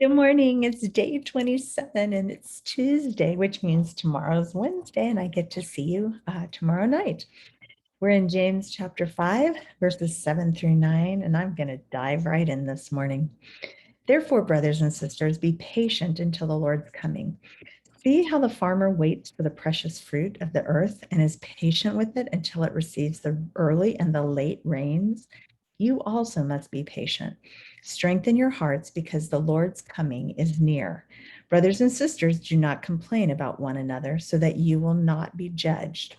Good morning. It's day 27 and it's Tuesday, which means tomorrow's Wednesday, and I get to see you tomorrow night. We're in James chapter 5, verses 7 through 9, and I'm going to dive right in this morning. Therefore, brothers and sisters, be patient until the Lord's coming. See how the farmer waits for the precious fruit of the earth and is patient with it until it receives the early and the late rains. You also must be patient. Strengthen your hearts because the Lord's coming is near. Brothers and sisters, do not complain about one another so that you will not be judged.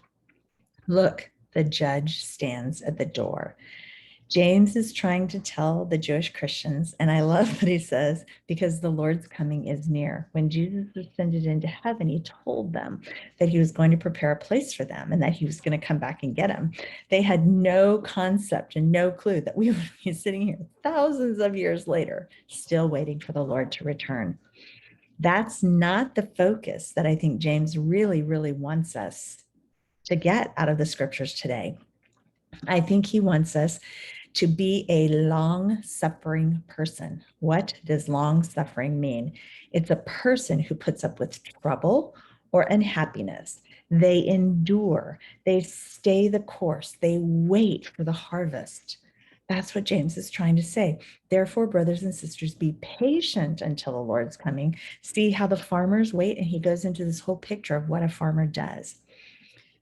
Look, the judge stands at the door. James is trying to tell the Jewish Christians, and I love what he says, because the Lord's coming is near. When Jesus ascended into heaven, he told them that he was going to prepare a place for them and that he was going to come back and get them. They had no concept and no clue that we would be sitting here thousands of years later, still waiting for the Lord to return. That's not the focus that I think James really, really wants us to get out of the scriptures today. I think he wants us to be a long-suffering person. What does long-suffering mean? It's a person who puts up with trouble or unhappiness. They endure, they stay the course, they wait for the harvest. That's what James is trying to say. Therefore, brothers and sisters, be patient until the Lord's coming. See how the farmers wait, and he goes into this whole picture of what a farmer does.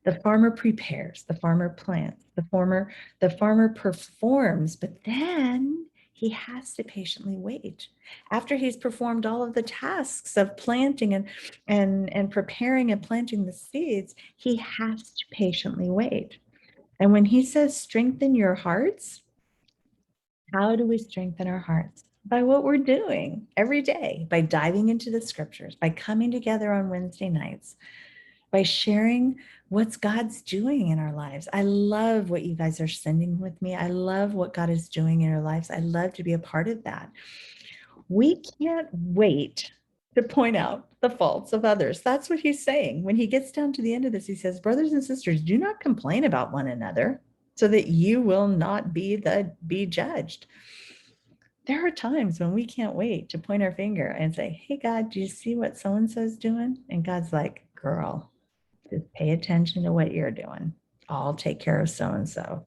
The farmer prepares, the farmer plants, the farmer performs, but then he has to patiently wait. After he's performed all of the tasks of planting and preparing and planting the seeds, he has to patiently wait. And when he says strengthen your hearts, how do we strengthen our hearts? By what we're doing every day, by diving into the scriptures, by coming together on Wednesday nights, by sharing what's God's doing in our lives. I love what you guys are sending with me. I love what God is doing in our lives. I love to be a part of that. We can't wait to point out the faults of others. That's what he's saying. When he gets down to the end of this, he says, brothers and sisters, do not complain about one another so that you will not be judged. There are times when we can't wait to point our finger and say, hey, God, do you see what so-and-so is doing? And God's like, girl, just pay attention to what you're doing. I'll take care of so-and-so.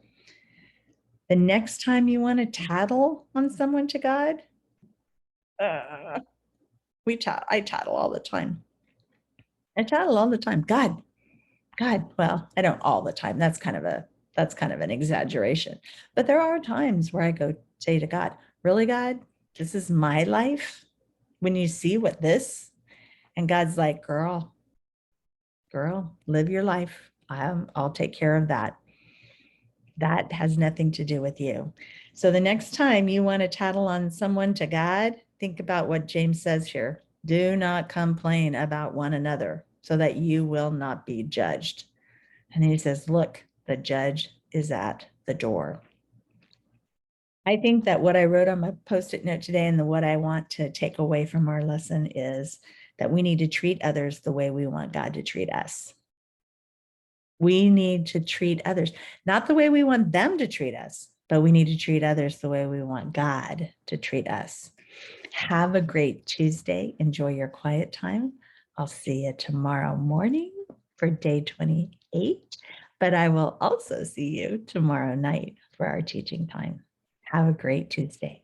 The next time you want to tattle on someone to God, I tattle all the time. I tattle all the time. God, well, I don't all the time. That's kind of an exaggeration. But there are times where I go say to God, really, God, this is my life. When you see what this, and God's like, girl, live your life. I'll take care of that. That has nothing to do with you. So the next time you want to tattle on someone to God, think about what James says here. Do not complain about one another so that you will not be judged. And he says, look, the judge is at the door. I think that what I wrote on my Post-it note today and what I want to take away from our lesson is that we need to treat others the way we want God to treat us. We need to treat others, not the way we want them to treat us, but we need to treat others the way we want God to treat us. Have a great Tuesday. Enjoy your quiet time. I'll see you tomorrow morning for day 28, but I will also see you tomorrow night for our teaching time. Have a great Tuesday.